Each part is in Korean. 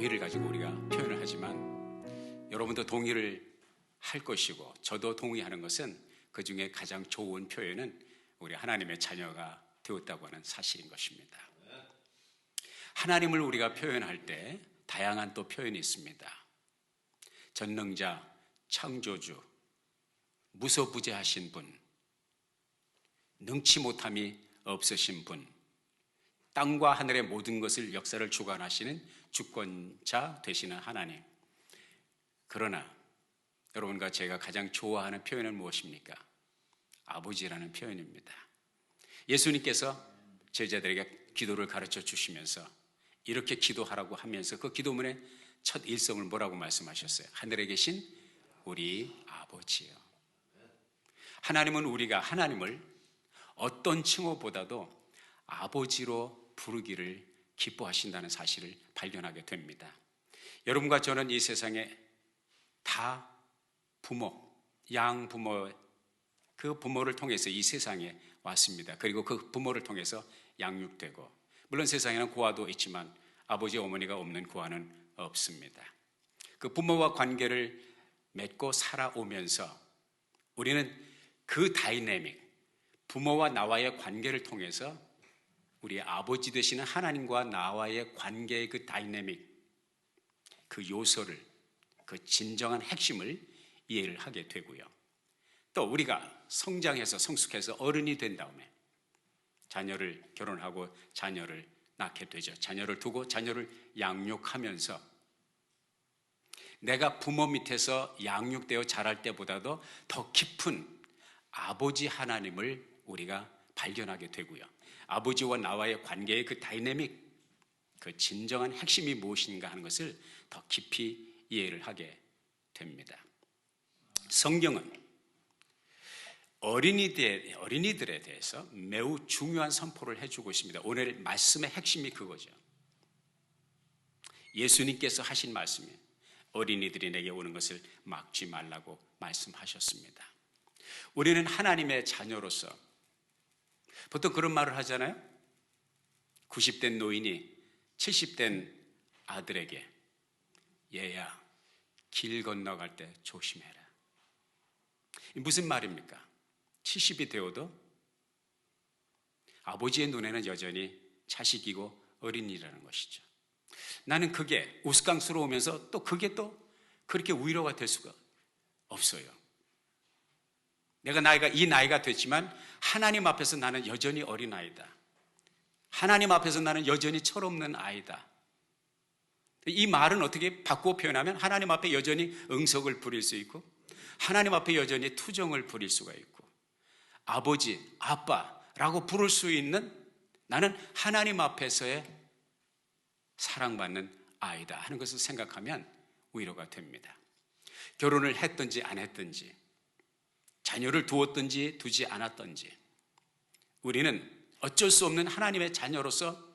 어휘를 가지고 우리가 표현을 하지만 여러분도 동의를 할 것이고 저도 동의하는 것은 그 중에 가장 좋은 표현은 우리 하나님의 자녀가 되었다고 하는 사실인 것입니다. 하나님을 우리가 표현할 때 다양한 또 표현이 있습니다. 전능자, 창조주, 무소부재하신 분, 능치 못함이 없으신 분, 땅과 하늘의 모든 것을 역사를 주관하시는 주권자 되시는 하나님. 그러나 여러분과 제가 가장 좋아하는 표현은 무엇입니까? 아버지라는 표현입니다. 예수님께서 제자들에게 기도를 가르쳐 주시면서 이렇게 기도하라고 하면서 그 기도문의 첫 일성을 뭐라고 말씀하셨어요? 하늘에 계신 우리 아버지요. 하나님은 우리가 하나님을 어떤 칭호보다도 아버지로 부르기를 기뻐하신다는 사실을 발견하게 됩니다. 여러분과 저는 이 세상에 다 부모, 양부모, 그 부모를 통해서 이 세상에 왔습니다. 그리고 그 부모를 통해서 양육되고, 물론 세상에는 고아도 있지만 아버지 어머니가 없는 고아는 없습니다. 그 부모와 관계를 맺고 살아오면서 우리는 그 다이내믹, 부모와 나와의 관계를 통해서 우리 아버지 되시는 하나님과 나와의 관계의 그 다이내믹, 그 요소를, 그 진정한 핵심을 이해를 하게 되고요. 또 우리가 성장해서 성숙해서 어른이 된 다음에 자녀를 결혼하고 자녀를 낳게 되죠. 자녀를 두고 자녀를 양육하면서 내가 부모 밑에서 양육되어 자랄 때보다도 더 깊은 아버지 하나님을 우리가 발견하게 되고요. 아버지와 나와의 관계의 그 다이내믹, 그 진정한 핵심이 무엇인가 하는 것을 더 깊이 이해를 하게 됩니다. 성경은 어린이들에 대해서 매우 중요한 선포를 해주고 있습니다. 오늘 말씀의 핵심이 그거죠. 예수님께서 하신 말씀이에요. 어린이들이 내게 오는 것을 막지 말라고 말씀하셨습니다. 우리는 하나님의 자녀로서 보통 그런 말을 하잖아요. 90된 노인이 70된 아들에게 얘야, 길 건너갈 때 조심해라. 무슨 말입니까? 70이 되어도 아버지의 눈에는 여전히 자식이고 어린이라는 것이죠. 나는 그게 우스꽝스러우면서 또 그게 또 그렇게 위로가 될 수가 없어요. 내가 이 나이가 됐지만 하나님 앞에서 나는 여전히 어린아이다. 하나님 앞에서 나는 여전히 철없는 아이다. 이 말은 어떻게 바꾸어 표현하면 하나님 앞에 여전히 응석을 부릴 수 있고 하나님 앞에 여전히 투정을 부릴 수가 있고 아버지, 아빠라고 부를 수 있는 나는 하나님 앞에서의 사랑받는 아이다 하는 것을 생각하면 위로가 됩니다. 결혼을 했든지 안 했든지 자녀를 두었든지 두지 않았든지 우리는 어쩔 수 없는 하나님의 자녀로서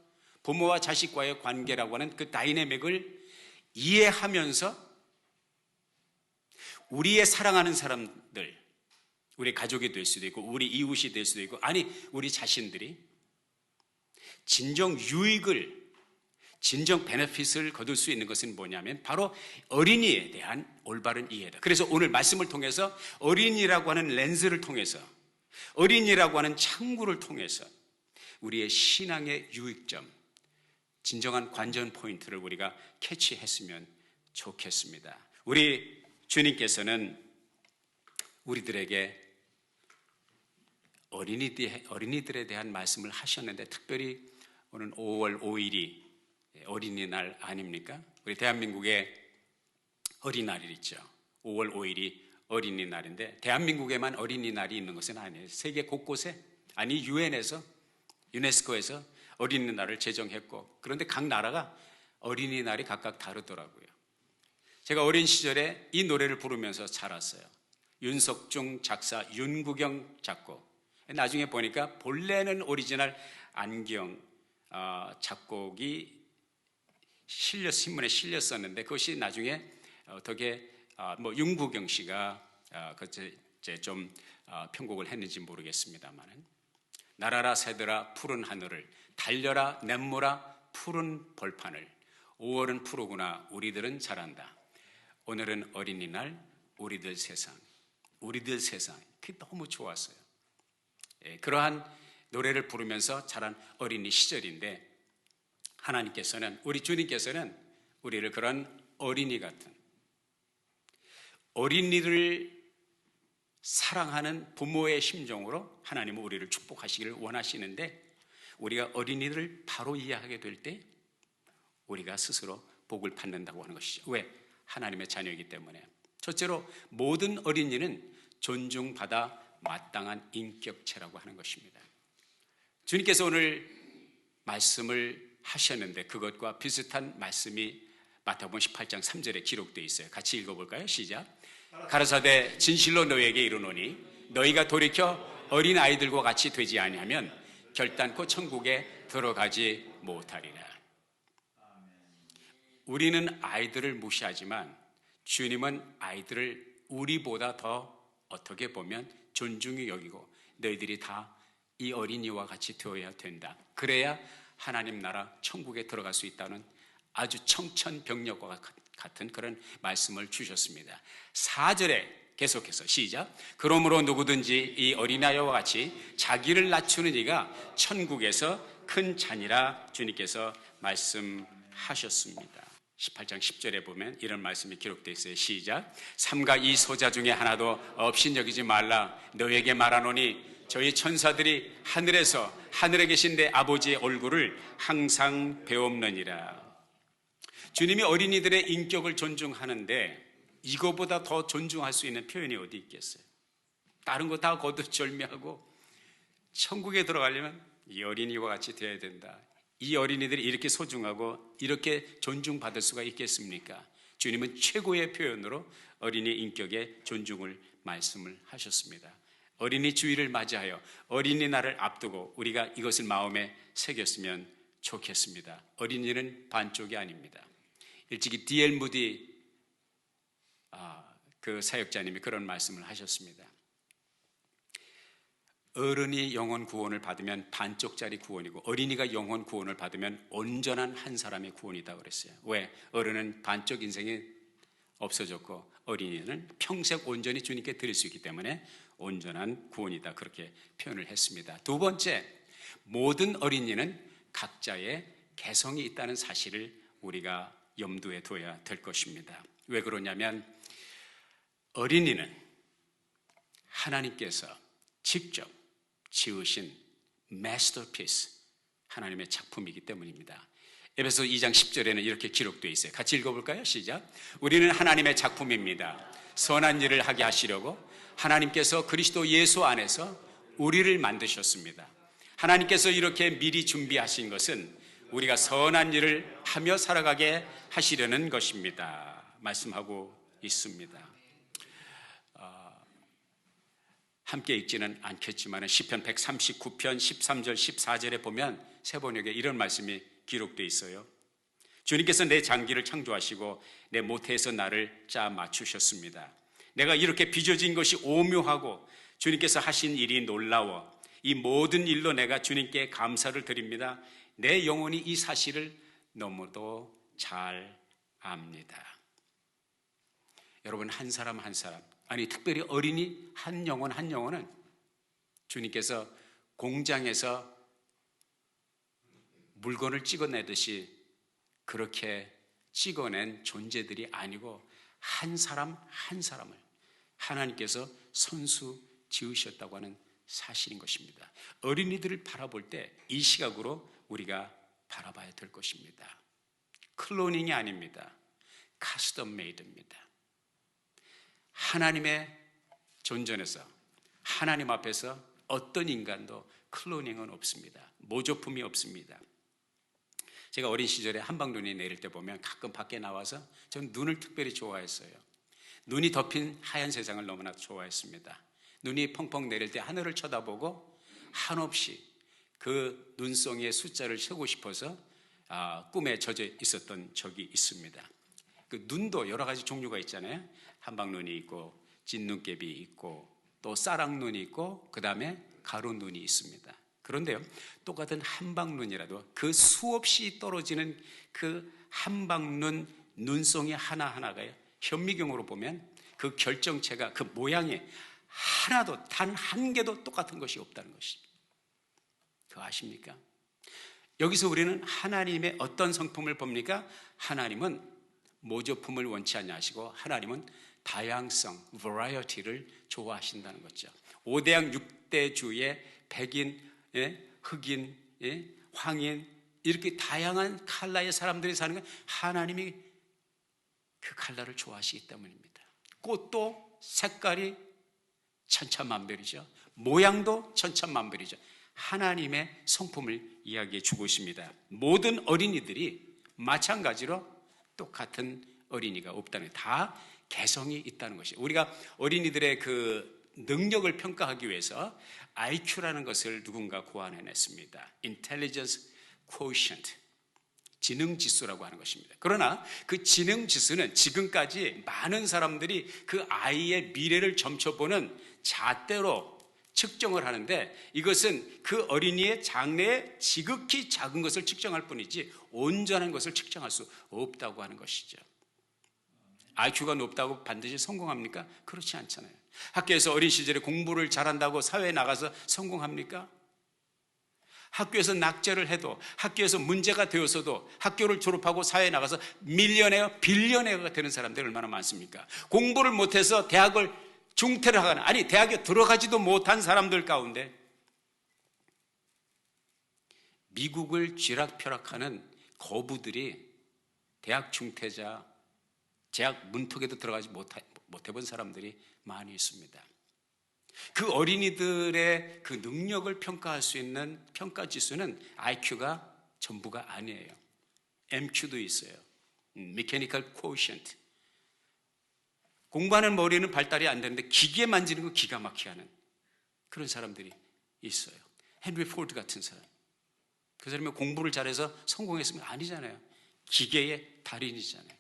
부모와 자식과의 관계라고 하는 그 다이내믹을 이해하면서 우리의 사랑하는 사람들, 우리 가족이 될 수도 있고 우리 이웃이 될 수도 있고 아니 우리 자신들이 진정 유익을 진정 베네핏을 거둘 수 있는 것은 뭐냐면 바로 어린이에 대한 올바른 이해다. 그래서 오늘 말씀을 통해서 어린이라고 하는 렌즈를 통해서 어린이라고 하는 창구를 통해서 우리의 신앙의 유익점, 진정한 관전 포인트를 우리가 캐치했으면 좋겠습니다. 우리 주님께서는 우리들에게 어린이들에 대한 말씀을 하셨는데 특별히 오늘 5월 5일이 어린이날 아닙니까? 우리 대한민국에 어린이날이 있죠. 5월 5일이 어린이날인데 대한민국에만 어린이날이 있는 것은 아니에요. 세계 곳곳에 아니 유엔에서 유네스코에서 어린이날을 제정했고 그런데 각 나라가 어린이날이 각각 다르더라고요. 제가 어린 시절에 이 노래를 부르면서 자랐어요. 윤석중 작사, 윤구경 작곡. 나중에 보니까 본래는 오리지널 안경 작곡이 신문에 실렸었는데 그것이 나중에 어떻게 윤구경 씨가 좀 편곡을 했는지 모르겠습니다만은 날아라 새들아 푸른 하늘을 달려라 냇물아 푸른 벌판을 5월은 프로구나. 우리들은 잘한다. 오늘은 어린이날. 우리들 세상. 우리들 세상. 그게 너무 좋았어요. 그러한 노래를 부르면서 자란 어린이 시절인데 하나님께서는, 우리 주님께서는 우리를 그런 어린이 같은, 어린이를 사랑하는 부모의 심정으로 하나님은 우리를 축복하시기를 원하시는데, 우리가 어린이를 바로 이해하게 될 때 우리가 스스로 복을 받는다고 하는 것이죠. 왜? 하나님의 자녀이기 때문에. 첫째로, 모든 어린이는 존중받아 마땅한 인격체라고 하는 것입니다. 주님께서 오늘 말씀을 하셨는데 그것과 비슷한 말씀이 마태복음 18장 3절에 기록되어 있어요. 같이 읽어볼까요? 시작. 가라사대 진실로 너희에게 이르노니 너희가 돌이켜 어린 아이들과 같이 되지 아니하면 결단코 천국에 들어가지 못하리라. 우리는 아이들을 무시하지만 주님은 아이들을 우리보다 더 어떻게 보면 존중히 여기고 너희들이 다 이 어린이와 같이 되어야 된다. 그래야 하나님 나라 천국에 들어갈 수 있다는 아주 청천벽력과 같은 그런 말씀을 주셨습니다. 4절에 계속해서 시작. 그러므로 누구든지 이 어린아이와 같이 자기를 낮추는 이가 천국에서 큰 잔이라 주님께서 말씀하셨습니다. 18장 10절에 보면 이런 말씀이 기록되어 있어요. 시작. 삼가 이 소자 중에 하나도 업신여기지 말라. 너에게 말하노니 저희 천사들이 하늘에 계신 내 아버지의 얼굴을 항상 배옵느니라. 주님이 어린이들의 인격을 존중하는데 이거보다 더 존중할 수 있는 표현이 어디 있겠어요? 다른 거 다 거두절미하고 천국에 들어가려면 이 어린이와 같이 되어야 된다. 이 어린이들이 이렇게 소중하고 이렇게 존중받을 수가 있겠습니까? 주님은 최고의 표현으로 어린이 인격의 존중을 말씀을 하셨습니다. 어린이 주일을 맞이하여 어린이날을 앞두고 우리가 이것을 마음에 새겼으면 좋겠습니다. 어린이는 반쪽이 아닙니다. 일찍이 D.L. 무디 그 사역자님이 그런 말씀을 하셨습니다. 어른이 영혼 구원을 받으면 반쪽짜리 구원이고 어린이가 영혼 구원을 받으면 온전한 한 사람의 구원이다 그랬어요. 왜? 어른은 반쪽 인생이 없어졌고 어린이는 평생 온전히 주님께 드릴 수 있기 때문에 온전한 구원이다, 그렇게 표현을 했습니다. 두 번째, 모든 어린이는 각자의 개성이 있다는 사실을 우리가 염두에 둬야 될 것입니다. 왜 그러냐면 어린이는 하나님께서 직접 지으신 마스터피스, 하나님의 작품이기 때문입니다. 에베소 2장 10절에는 이렇게 기록되어 있어요. 같이 읽어볼까요? 시작. 우리는 하나님의 작품입니다. 선한 일을 하게 하시려고 하나님께서 그리스도 예수 안에서 우리를 만드셨습니다. 하나님께서 이렇게 미리 준비하신 것은 우리가 선한 일을 하며 살아가게 하시려는 것입니다. 말씀하고 있습니다. 함께 읽지는 않겠지만 시편 139편 13절 14절에 보면 세 번역에 이런 말씀이 기록되어 있어요. 주님께서 내 장기를 창조하시고 내 모태에서 나를 짜 맞추셨습니다. 내가 이렇게 빚어진 것이 오묘하고 주님께서 하신 일이 놀라워 이 모든 일로 내가 주님께 감사를 드립니다. 내 영혼이 이 사실을 너무도 잘 압니다. 여러분, 한 사람 한 사람, 아니 특별히 어린이 한 영혼은 주님께서 공장에서 물건을 찍어내듯이 그렇게 찍어낸 존재들이 아니고 한 사람 한 사람을 하나님께서 선수 지으셨다고 하는 사실인 것입니다. 어린이들을 바라볼 때 이 시각으로 우리가 바라봐야 될 것입니다. 클로닝이 아닙니다. 카스텀 메이드입니다. 하나님의 존전에서 하나님 앞에서 어떤 인간도 클로닝은 없습니다. 모조품이 없습니다. 제가 어린 시절에 한방눈이 내릴 때 보면 가끔 밖에 나와서 저는 눈을 특별히 좋아했어요. 눈이 덮인 하얀 세상을 너무나 좋아했습니다. 눈이 펑펑 내릴 때 하늘을 쳐다보고 한없이 그 눈송이의 숫자를 세고 싶어서 꿈에 젖어 있었던 적이 있습니다. 그 눈도 여러 가지 종류가 있잖아요. 한방눈이 있고 진눈깨비 있고 또 싸랑눈이 있고 그 다음에 가로눈이 있습니다. 그런데요, 똑같은 한방눈이라도 그 수없이 떨어지는 그 한방눈 눈송이 하나하나가요, 현미경으로 보면 그 결정체가, 그 모양이 하나도, 단 한 개도 똑같은 것이 없다는 것입니다. 그거 아십니까? 여기서 우리는 하나님의 어떤 성품을 봅니까? 하나님은 모조품을 원치 않으시고 하나님은 다양성, variety를 좋아하신다는 거죠. 5대양 6대주의 백인, 흑인, 황인, 이렇게 다양한 컬러의 사람들이 사는 건 하나님이 그 컬러를 좋아하시기 때문입니다. 꽃도 색깔이 천차만별이죠. 모양도 천차만별이죠. 하나님의 성품을 이야기해 주고 있습니다. 모든 어린이들이 마찬가지로 똑같은 어린이가 없다는, 다 개성이 있다는 것이에요. 우리가 어린이들의 그 능력을 평가하기 위해서 IQ라는 것을 누군가 고안해냈습니다. Intelligence Quotient, 지능지수라고 하는 것입니다. 그러나 그 지능지수는 지금까지 많은 사람들이 그 아이의 미래를 점쳐보는 잣대로 측정을 하는데, 이것은 그 어린이의 장래에 지극히 작은 것을 측정할 뿐이지 온전한 것을 측정할 수 없다고 하는 것이죠. IQ가 높다고 반드시 성공합니까? 그렇지 않잖아요. 학교에서 어린 시절에 공부를 잘한다고 사회에 나가서 성공합니까? 학교에서 낙제를 해도, 학교에서 문제가 되어서도 학교를 졸업하고 사회에 나가서 밀리어네어, 빌리어네어가 되는 사람들이 얼마나 많습니까? 공부를 못해서 대학을 중퇴를 하거나, 아니 대학에 들어가지도 못한 사람들 가운데 미국을 쥐락펴락하는 거부들이 대학 중퇴자, 대학 문턱에도 들어가지 못해본 사람들이 많이 있습니다. 그 어린이들의 그 능력을 평가할 수 있는 평가지수는 IQ가 전부가 아니에요. MQ도 있어요. Mechanical Quotient. 공부하는 머리는 발달이 안 되는데 기계 만지는 거 기가 막히게 하는 그런 사람들이 있어요. 헨리 포드 같은 사람. 그 사람이 공부를 잘해서 성공했으면 아니잖아요. 기계의 달인이잖아요.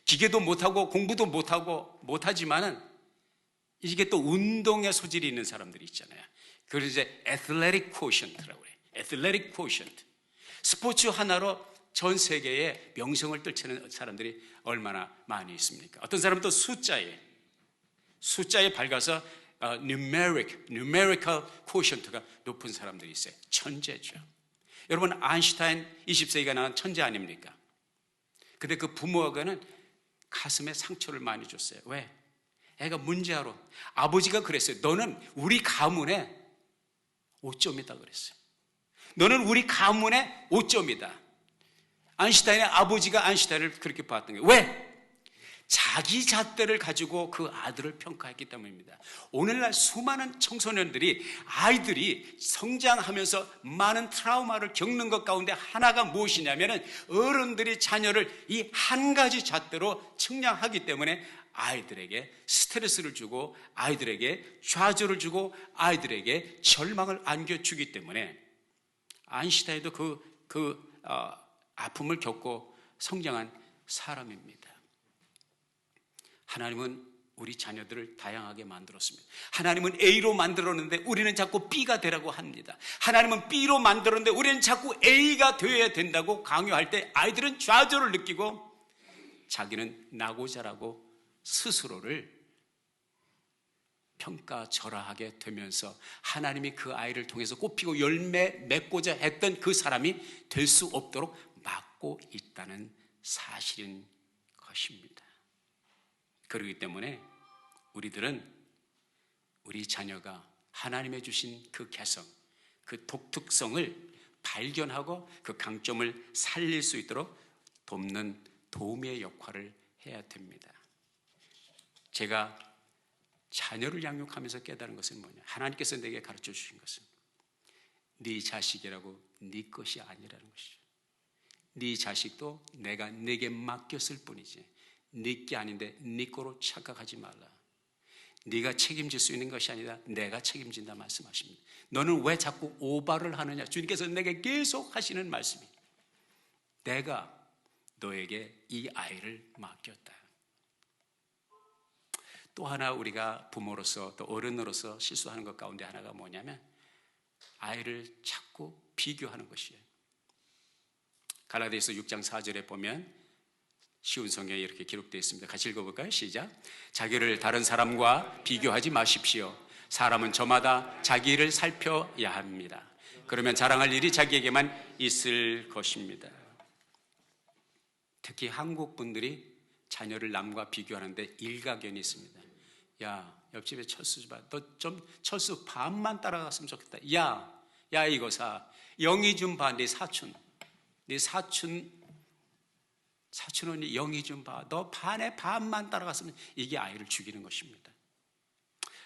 기계도 못하고 공부도 못하지만은 이게 또 운동의 소질이 있는 사람들이 있잖아요. 그걸 이제 athletic quotient라고 그래요. athletic quotient. 스포츠 하나로 전 세계에 명성을 떨치는 사람들이 얼마나 많이 있습니까? 어떤 사람은 또 숫자에 밝아서 numerical quotient가 높은 사람들이 있어요. 천재죠. 여러분, 아인슈타인 20세기가 낳은 천재 아닙니까? 근데 그 부모가는 가슴에 상처를 많이 줬어요. 왜? 애가 문제아로. 아버지가 그랬어요. 너는 우리 가문의 5점이다 그랬어요. 너는 우리 가문의 5점이다. 아인슈타인의 아버지가 아인슈타인을 그렇게 봤던 거예요. 왜? 자기 잣대를 가지고 그 아들을 평가했기 때문입니다. 오늘날 수많은 청소년들이, 아이들이 성장하면서 많은 트라우마를 겪는 것 가운데 하나가 무엇이냐면 어른들이 자녀를 이 한 가지 잣대로 측량하기 때문에 아이들에게 스트레스를 주고 아이들에게 좌절을 주고 아이들에게 절망을 안겨주기 때문에 아인슈타인도 아픔을 겪고 성장한 사람입니다. 하나님은 우리 자녀들을 다양하게 만들었습니다. 하나님은 A로 만들었는데 우리는 자꾸 B가 되라고 합니다. 하나님은 B로 만들었는데 우리는 자꾸 A가 되어야 된다고 강요할 때 아이들은 좌절을 느끼고 자기는 나고자라고 스스로를 평가절하하게 되면서 하나님이 그 아이를 통해서 꽃피고 열매 맺고자 했던 그 사람이 될 수 없도록 막고 있다는 사실인 것입니다. 그렇기 때문에 우리들은 우리 자녀가 하나님의 주신 그 개성, 그 독특성을 발견하고 그 강점을 살릴 수 있도록 돕는 도우미의 역할을 해야 됩니다. 제가 자녀를 양육하면서 깨달은 것은 뭐냐? 하나님께서 내게 가르쳐 주신 것은 네 자식이라고 네 것이 아니라는 것이죠. 네 자식도 내가 네게 맡겼을 뿐이지 네 게 아닌데 네 거로 착각하지 말라. 네가 책임질 수 있는 것이 아니라 내가 책임진다 말씀하십니다. 너는 왜 자꾸 오바를 하느냐? 주님께서 내게 계속 하시는 말씀이 내가 너에게 이 아이를 맡겼다. 또 하나 우리가 부모로서 또 어른으로서 실수하는 것 가운데 하나가 뭐냐면 아이를 자꾸 비교하는 것이에요. 갈라디아서 6장 4절에 보면 쉬운 성경에 이렇게 기록되어 있습니다. 같이 읽어볼까요? 시작. 자기를 다른 사람과 비교하지 마십시오. 사람은 저마다 자기를 살펴야 합니다. 그러면 자랑할 일이 자기에게만 있을 것입니다. 특히 한국 분들이 자녀를 남과 비교하는데 일가견이 있습니다. 야, 옆집에 철수 봐. 너 좀 철수 반만 따라갔으면 좋겠다. 야 이거사. 영희 좀 봐. 네 사촌 언니 영희 좀 봐. 너 반에 반만 따라갔으면. 이게 아이를 죽이는 것입니다.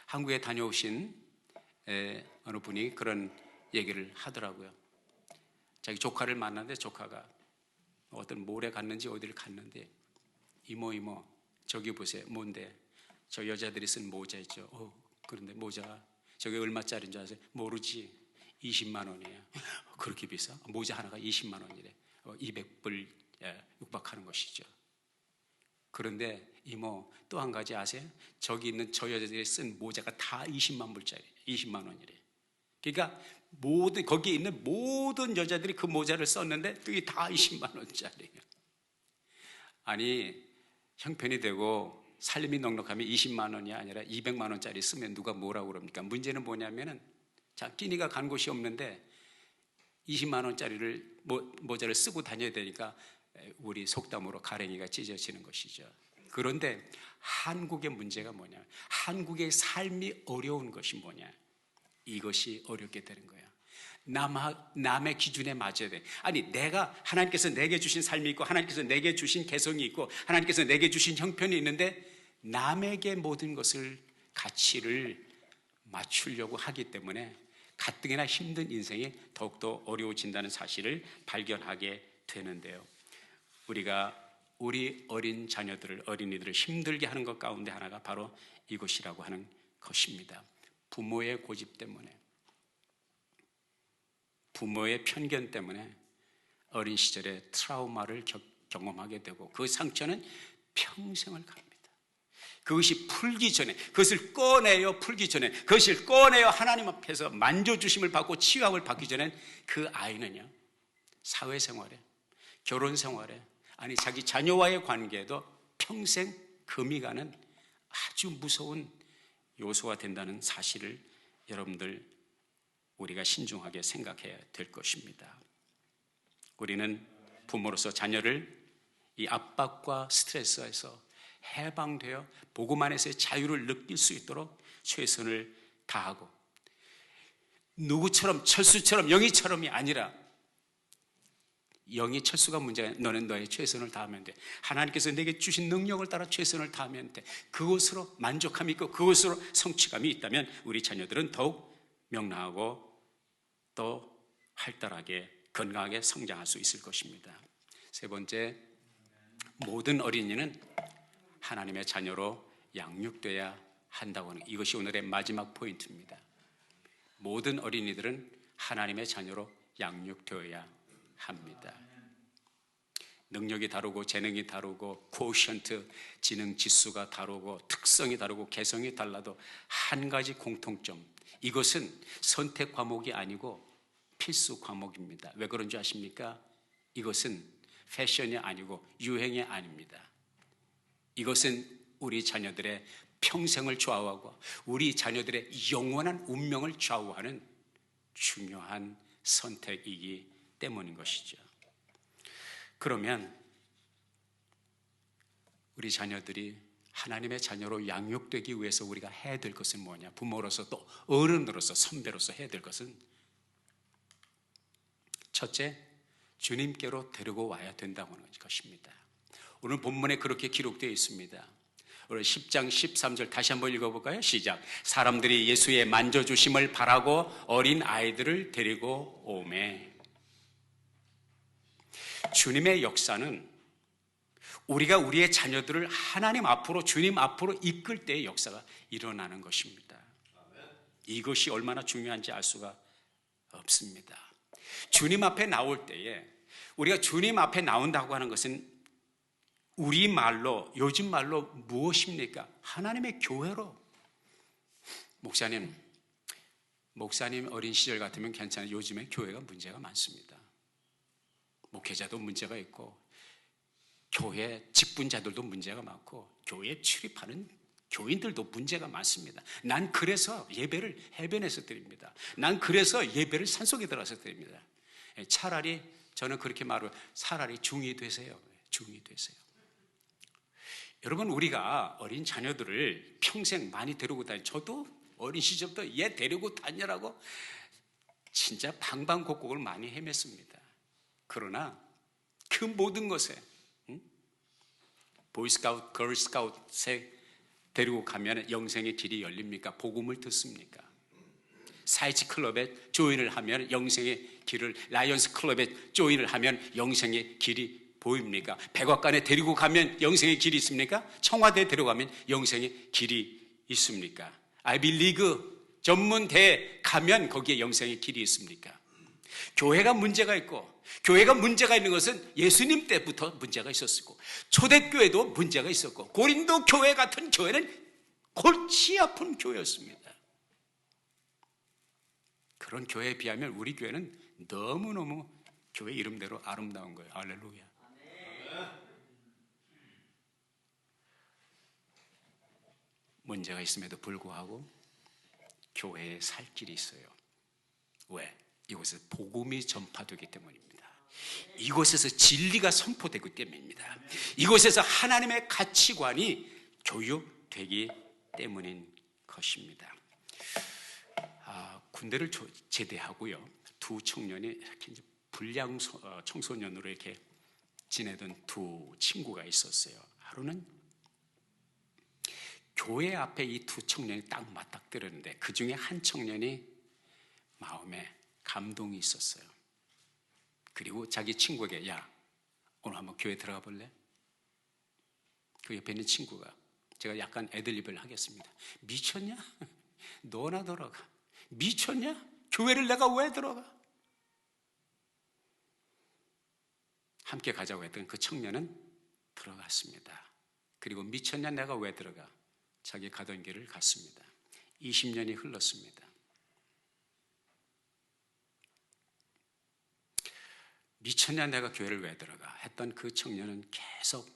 한국에 다녀오신 어느 분이 그런 얘기를 하더라고요. 자기 조카를 만났는데 조카가 어떤 몰에 갔는지 어디를 갔는데 이모 저기 보세요. 뭔데? 저 여자들이 쓴 모자 있죠. 그런데 모자 저게 얼마짜리인 줄 아세요? 모르지. 20만 원이에요. 그렇게 비싸? 모자 하나가 20만 원이래. 200불 육박하는 것이죠. 그런데 이모 또 한 가지 아세요? 저기 있는 저 여자들이 쓴 모자가 다 20만 불짜리, 20만 원이래. 그러니까 거기에 있는 모든 여자들이 그 모자를 썼는데 그게 다 20만 원짜리예요. 아니 형편이 되고 살림이 넉넉하면 20만 원이 아니라 200만 원짜리 쓰면 누가 뭐라고 그럽니까? 문제는 뭐냐면은 자, 끼니가 간 곳이 없는데 20만 원짜리를 모자를 쓰고 다녀야 되니까 우리 속담으로 가랭이가 찢어지는 것이죠. 그런데 한국의 문제가 뭐냐? 한국의 삶이 어려운 것이 뭐냐? 이것이 어렵게 되는 거야. 남의 기준에 맞아야 돼. 아니 내가 하나님께서 내게 주신 삶이 있고 하나님께서 내게 주신 개성이 있고 하나님께서 내게 주신 형편이 있는데 남에게 모든 것을 가치를 맞추려고 하기 때문에 가뜩이나 힘든 인생이 더욱더 어려워진다는 사실을 발견하게 되는데요. 우리가 우리 어린이들을 힘들게 하는 것 가운데 하나가 바로 이것이라고 하는 것입니다. 부모의 고집 때문에, 부모의 편견 때문에 어린 시절에 트라우마를 경험하게 되고 그 상처는 평생을 갑니다. 그것이 풀기 전에, 그것을 꺼내요 풀기 전에, 그것을 꺼내요 하나님 앞에서 만져주심을 받고 치유함을 받기 전엔 그 아이는요 사회생활에, 결혼생활에, 아니 자기 자녀와의 관계에도 평생 금이 가는 아주 무서운 요소가 된다는 사실을 여러분들 우리가 신중하게 생각해야 될 것입니다. 우리는 부모로서 자녀를 이 압박과 스트레스에서 해방되어 복음 안에서의 자유를 느낄 수 있도록 최선을 다하고 누구처럼 철수처럼 영희처럼이 아니라 영희 철수가 문제가 아니라 너는 너의 최선을 다하면 돼. 하나님께서 내게 주신 능력을 따라 최선을 다하면 돼. 그것으로 만족함이 있고 그것으로 성취감이 있다면 우리 자녀들은 더욱 명랑하고 또 활달하게 건강하게 성장할 수 있을 것입니다. 세 번째, 모든 어린이는 하나님의 자녀로 양육돼야 한다고 하는 이것이 오늘의 마지막 포인트입니다. 모든 어린이들은 하나님의 자녀로 양육되어야 합니다. 능력이 다르고 재능이 다르고 코오션트 지능 지수가 다르고 특성이 다르고 개성이 달라도 한 가지 공통점, 이것은 선택 과목이 아니고 필수 과목입니다. 왜 그런 줄 아십니까? 이것은 패션이 아니고 유행이 아닙니다. 이것은 우리 자녀들의 평생을 좌우하고 우리 자녀들의 영원한 운명을 좌우하는 중요한 선택이기 때문인 것이죠. 그러면 우리 자녀들이 하나님의 자녀로 양육되기 위해서 우리가 해야 될 것은 뭐냐? 부모로서 또 어른으로서 선배로서 해야 될 것은 첫째, 주님께로 데리고 와야 된다고 하는 것입니다. 오늘 본문에 그렇게 기록되어 있습니다. 오늘 10장 13절 다시 한번 읽어볼까요? 시작. 사람들이 예수의 만져주심을 바라고 어린 아이들을 데리고 오매. 주님의 역사는 우리가 우리의 자녀들을 하나님 앞으로, 주님 앞으로 이끌 때의 역사가 일어나는 것입니다. 이것이 얼마나 중요한지 알 수가 없습니다. 주님 앞에 나올 때에, 우리가 주님 앞에 나온다고 하는 것은 우리 말로, 요즘 말로 무엇입니까? 하나님의 교회로. 목사님, 목사님 어린 시절 같으면 괜찮아요. 요즘에 교회가 문제가 많습니다. 목회자도 문제가 있고 교회 직분자들도 문제가 많고 교회에 출입하는 교인들도 문제가 많습니다. 난 그래서 예배를 해변에서 드립니다. 난 그래서 예배를 산속에 들어가서 드립니다. 차라리 저는 그렇게 말을 차라리 중이 되세요. 중이 되세요. 여러분, 우리가 어린 자녀들을 평생 많이 데리고 다니, 저도 어린 시절부터 얘 데리고 다니라고 진짜 방방곡곡을 많이 헤맸습니다. 그러나 그 모든 것에 보이스카우트, 걸스카우트에 데리고 가면 영생의 길이 열립니까? 복음을 듣습니까? 사이치 클럽에 조인을 하면 영생의 길을, 라이언스 클럽에 조인을 하면 영생의 길이 보입니까? 백악관에 데리고 가면 영생의 길이 있습니까? 청와대에 데려가면 영생의 길이 있습니까? 아이빌리그 전문대에 가면 거기에 영생의 길이 있습니까? 교회가 문제가 있고, 교회가 문제가 있는 것은 예수님 때부터 문제가 있었고, 초대교회도 문제가 있었고, 고린도 교회 같은 교회는 골치 아픈 교회였습니다. 그런 교회에 비하면 우리 교회는 너무너무 교회 이름대로 아름다운 거예요. 할렐루야. 문제가 있음에도 불구하고 교회에 살 길이 있어요. 왜? 이곳에서 복음이 전파되기 때문입니다. 이곳에서 진리가 선포되기 때문입니다. 이곳에서 하나님의 가치관이 교육되기 때문인 것입니다. 군대를 제대하고요, 두 청년이 이렇게 이제 불량 청소년으로 이렇게 지내던 두 친구가 있었어요. 하루는 교회 앞에 이 두 청년이 딱 맞닥뜨렸는데 그 중에 한 청년이 마음에 감동이 있었어요. 그리고 자기 친구에게, 야, 오늘 한번 교회 들어가 볼래? 그 옆에 있는 친구가, 제가 약간 애드립을 하겠습니다. 미쳤냐? 너나 들어가. 미쳤냐? 교회를 내가 왜 들어가? 함께 가자고 했던 그 청년은 들어갔습니다. 그리고 미쳤냐? 내가 왜 들어가? 자기 가던 길을 갔습니다. 20년이 흘렀습니다. 미쳤냐? 내가 교회를 왜 들어가? 했던 그 청년은 계속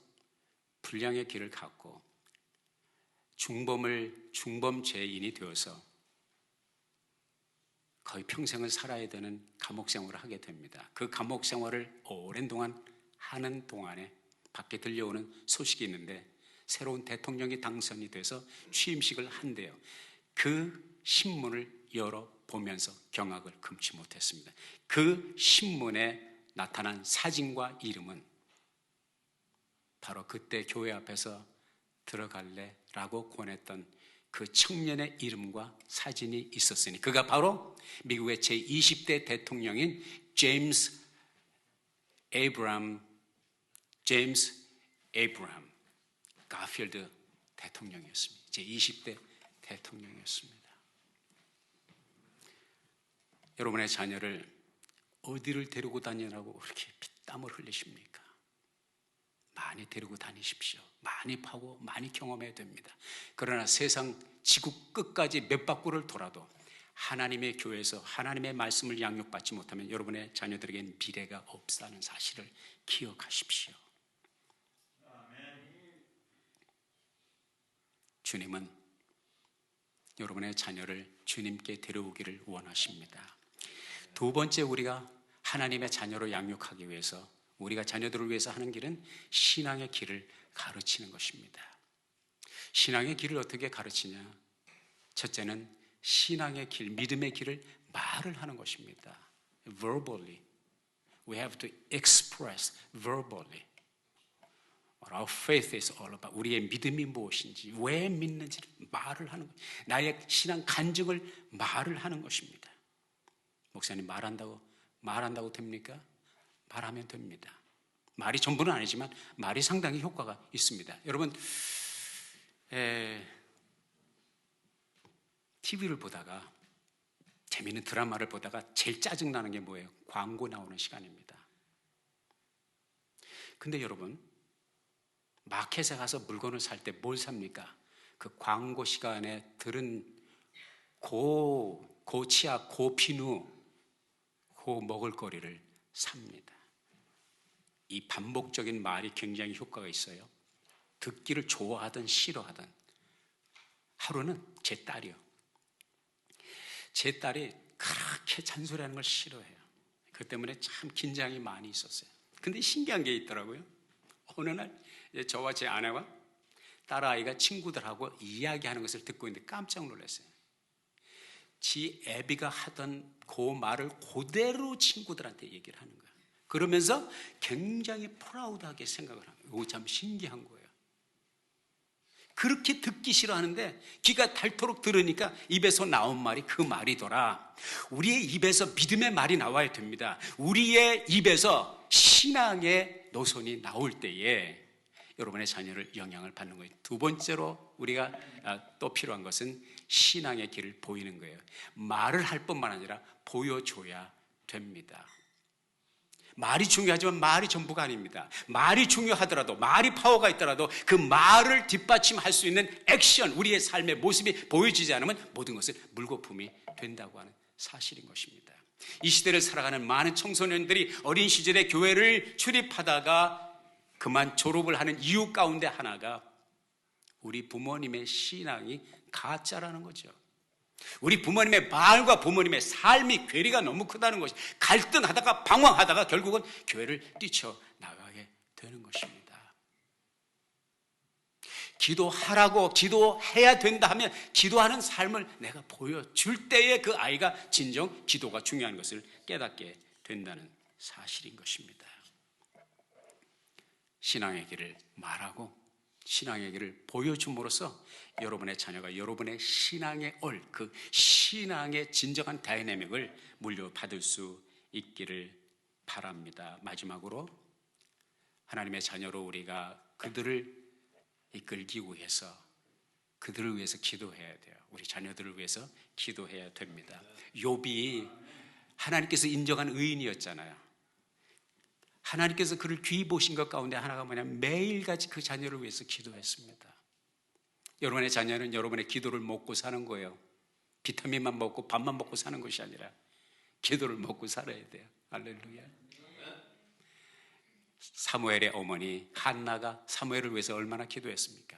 불량의 길을 갔고 중범죄인이 되어서 거의 평생을 살아야 되는 감옥 생활을 하게 됩니다. 그 감옥 생활을 오랜 동안 하는 동안에 밖에 들려오는 소식이 있는데 새로운 대통령이 당선이 돼서 취임식을 한대요. 그 신문을 열어보면서 경악을 금치 못했습니다. 그 신문에 나타난 사진과 이름은 바로 그때 교회 앞에서 들어갈래? 라고 권했던 그 청년의 이름과 사진이 있었으니 그가 바로 미국의 제20대 대통령인 제임스 에이브람 가필드 대통령이었습니다. 제20대 대통령이었습니다. 여러분의 자녀를 어디를 데리고 다니라고 그렇게 피땀을 흘리십니까? 많이 데리고 다니십시오. 많이 파고 많이 경험해야 됩니다. 그러나 세상 지구 끝까지 몇 바퀴를 돌아도 하나님의 교회에서 하나님의 말씀을 양육받지 못하면 여러분의 자녀들에게는 미래가 없다는 사실을 기억하십시오. 주님은 여러분의 자녀를 주님께 데려오기를 원하십니다. 두 번째, 우리가 하나님의 자녀로 양육하기 위해서 우리가 자녀들을 위해서 하는 길은 신앙의 길을 가르치는 것입니다. 신앙의 길을 어떻게 가르치냐? 첫째는 신앙의 길, 믿음의 길을 말을 하는 것입니다. Verbally. We have to express verbally what our faith is all about. 우리의 믿음이 무엇인지, 왜 믿는지를 말을 하는 것. 나의 신앙 간증을 말을 하는 것입니다. 목사님, 말한다고 됩니까? 말하면 됩니다. 말이 전부는 아니지만 말이 상당히 효과가 있습니다. 여러분, TV를 보다가 재미있는 드라마를 보다가 제일 짜증나는 게 뭐예요? 광고 나오는 시간입니다. 근데 여러분, 마켓에 가서 물건을 살 때 뭘 삽니까? 그 광고 시간에 들은 그 고 치아, 고 비누, 고 먹을거리를 삽니다. 이 반복적인 말이 굉장히 효과가 있어요. 듣기를 좋아하든 싫어하든. 하루는 제 딸이요. 제 딸이 그렇게 잔소리하는 걸 싫어해요. 그 때문에 참 긴장이 많이 있었어요. 근데 신기한 게 있더라고요. 어느 날 저와 제 아내와 딸아이가 친구들하고 이야기하는 것을 듣고 있는데 깜짝 놀랐어요. 지 애비가 하던 그 말을 그대로 친구들한테 얘기를 하는 거예요. 그러면서 굉장히 프라우드하게 생각을 하는 거예요. 이거 참 신기한 거예요. 그렇게 듣기 싫어하는데 귀가 닳도록 들으니까 입에서 나온 말이 그 말이더라. 우리의 입에서 믿음의 말이 나와야 됩니다. 우리의 입에서 신앙의 노선이 나올 때에 여러분의 자녀를 영향을 받는 거예요. 두 번째로 우리가 또 필요한 것은 신앙의 길을 보이는 거예요. 말을 할 뿐만 아니라 보여줘야 됩니다. 말이 중요하지만 말이 전부가 아닙니다. 말이 중요하더라도, 말이 파워가 있더라도 그 말을 뒷받침할 수 있는 액션, 우리의 삶의 모습이 보여지지 않으면 모든 것은 물거품이 된다고 하는 사실인 것입니다. 이 시대를 살아가는 많은 청소년들이 어린 시절에 교회를 출입하다가 그만 졸업을 하는 이유 가운데 하나가 우리 부모님의 신앙이 가짜라는 거죠. 우리 부모님의 말과 부모님의 삶이 괴리가 너무 크다는 것이, 갈등하다가 방황하다가 결국은 교회를 뛰쳐나가게 되는 것입니다. 기도하라고, 기도해야 된다 하면 기도하는 삶을 내가 보여줄 때에 그 아이가 진정 기도가 중요한 것을 깨닫게 된다는 사실인 것입니다. 신앙의 길을 말하고 신앙의 길을 보여줌으로써 여러분의 자녀가 여러분의 신앙의 그 신앙의 진정한 다이내믹을 물려받을 수 있기를 바랍니다. 마지막으로 하나님의 자녀로 우리가 그들을 이끌기 위해서, 그들을 위해서 기도해야 돼요. 우리 자녀들을 위해서 기도해야 됩니다. 욥이 하나님께서 인정한 의인이었잖아요. 하나님께서 그를 귀히 보신 것 가운데 하나가 뭐냐면 매일같이 그 자녀를 위해서 기도했습니다. 여러분의 자녀는 여러분의 기도를 먹고 사는 거예요. 비타민만 먹고 밥만 먹고 사는 것이 아니라 기도를 먹고 살아야 돼요. 할렐루야. 사무엘의 어머니 한나가 사무엘을 위해서 얼마나 기도했습니까?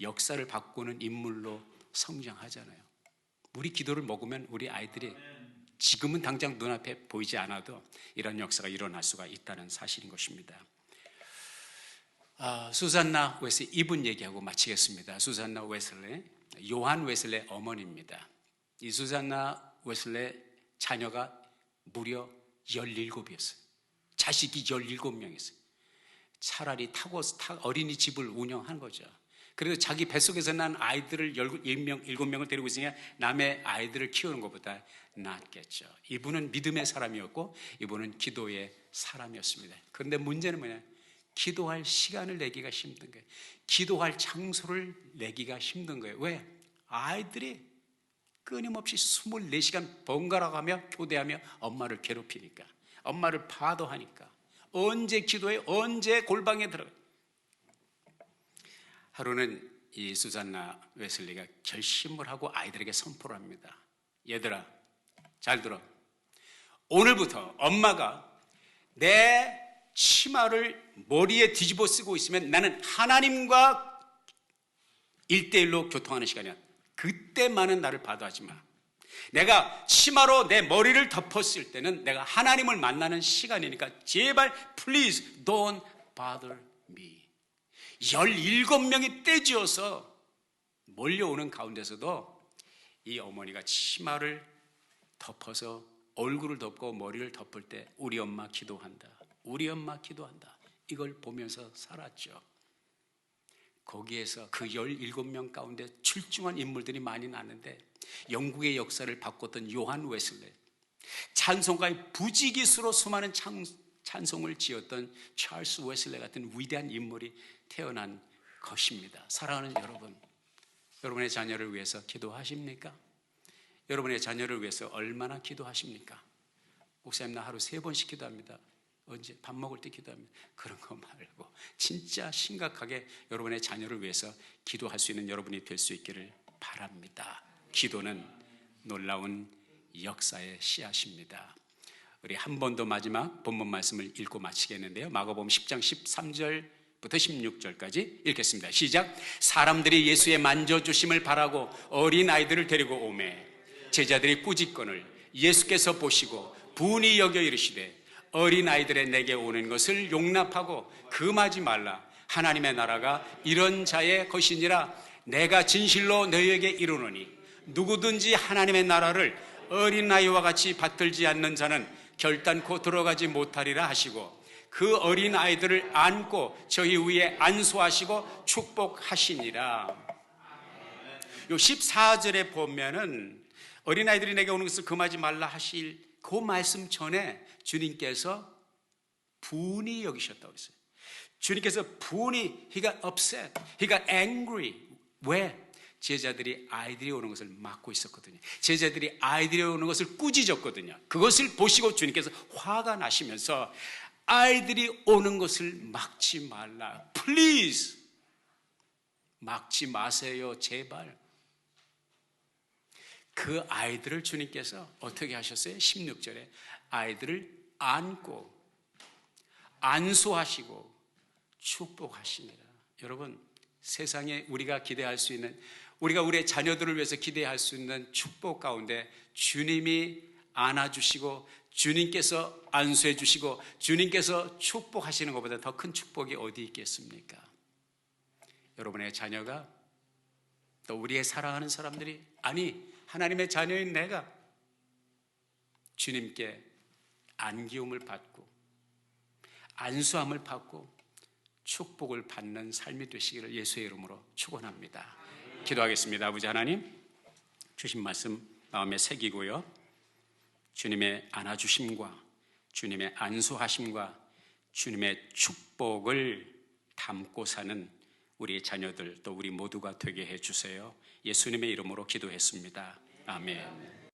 역사를 바꾸는 인물로 성장하잖아요. 우리 기도를 먹으면 우리 아이들이 지금은 당장 눈앞에 보이지 않아도 이런 역사가 일어날 수가 있다는 사실인 것입니다. 수잔나 웨슬리, 이분 얘기하고 마치겠습니다. 수잔나 웨슬리, 요한 웨슬리의 어머니입니다. 이 수잔나 웨슬리의 자녀가 무려 17이었어요. 자식이 17명이었어요. 차라리 어린이집을 운영한 거죠. 그래서 자기 뱃속에서 난 아이들을 7명을 데리고 있으니까 남의 아이들을 키우는 것보다 낫겠죠. 이분은 믿음의 사람이었고 이분은 기도의 사람이었습니다. 그런데 문제는 뭐냐? 기도할 시간을 내기가 힘든 거예요. 기도할 장소를 내기가 힘든 거예요. 왜? 아이들이 끊임없이 24시간 번갈아 가며 교대하며 엄마를 괴롭히니까, 엄마를 파도하니까, 언제 기도해, 언제 골방에 들어가. 하루는 이 수잔나 웨슬리가 결심을 하고 아이들에게 선포를 합니다. 얘들아, 잘 들어. 오늘부터 엄마가 내 치마를 머리에 뒤집어 쓰고 있으면 나는 하나님과 1대1로 교통하는 시간이야. 그때만은 나를 바도하지 마. 내가 치마로 내 머리를 덮었을 때는 내가 하나님을 만나는 시간이니까 제발 please don't bother me. 17명이 떼지어서 몰려오는 가운데서도 이 어머니가 치마를 덮어서 얼굴을 덮고 머리를 덮을 때 우리 엄마 기도한다, 우리 엄마 기도한다, 이걸 보면서 살았죠. 거기에서 그 17명 가운데 출중한 인물들이 많이 나는데 영국의 역사를 바꿨던 요한 웨슬리, 찬송가의 부지기수로 수많은 찬송을 지었던 찰스 웨슬리 같은 위대한 인물이 태어난 것입니다. 사랑하는 여러분, 여러분의 자녀를 위해서 기도하십니까? 여러분의 자녀를 위해서 얼마나 기도하십니까? 목사님, 나 하루 3번씩 기도합니다. 언제? 밥 먹을 때 기도합니다. 그런 거 말고 진짜 심각하게 여러분의 자녀를 위해서 기도할 수 있는 여러분이 될 수 있기를 바랍니다. 기도는 놀라운 역사의 씨앗입니다. 우리 한 번 더 마지막 본문 말씀을 읽고 마치겠는데요. 마가복음 10장 13절부터 16절까지 읽겠습니다. 시작. 사람들이 예수의 만져주심을 바라고 어린아이들을 데리고 오매 제자들이 꾸짖거늘 예수께서 보시고 분이 여겨 이르시되 어린아이들의 내게 오는 것을 용납하고 금하지 말라. 하나님의 나라가 이런 자의 것이니라. 내가 진실로 너희에게 이르노니 누구든지 하나님의 나라를 어린아이와 같이 받들지 않는 자는 결단코 들어가지 못하리라 하시고 그 어린아이들을 안고 저희 위에 안수하시고 축복하시니라. 요 14절에 보면은 어린아이들이 내게 오는 것을 금하지 말라 하실 그 말씀 전에 주님께서 분이 여기셨다고 했어요. 주님께서 분이 He got upset, He got angry. 왜? 제자들이 아이들이 오는 것을 막고 있었거든요. 제자들이 아이들이 오는 것을 꾸짖었거든요. 그것을 보시고 주님께서 화가 나시면서 아이들이 오는 것을 막지 말라. Please 막지 마세요, 제발. 그 아이들을 주님께서 어떻게 하셨어요? 16절에 아이들을 안고 안수하시고 축복하시니라. 여러분, 세상에 우리가 기대할 수 있는, 우리가 우리의 자녀들을 위해서 기대할 수 있는 축복 가운데 주님이 안아주시고 주님께서 안수해 주시고 주님께서 축복하시는 것보다 더 큰 축복이 어디 있겠습니까? 여러분의 자녀가, 또 우리의 사랑하는 사람들이, 아니 하나님의 자녀인 내가 주님께 안기움을 받고 안수함을 받고 축복을 받는 삶이 되시기를 예수의 이름으로 축원합니다. 기도하겠습니다. 아버지 하나님, 주신 말씀 마음에 새기고요, 주님의 안아주심과 주님의 안수하심과 주님의 축복을 담고 사는 우리의 자녀들, 또 우리 모두가 되게 해주세요. 예수님의 이름으로 기도했습니다. 아멘.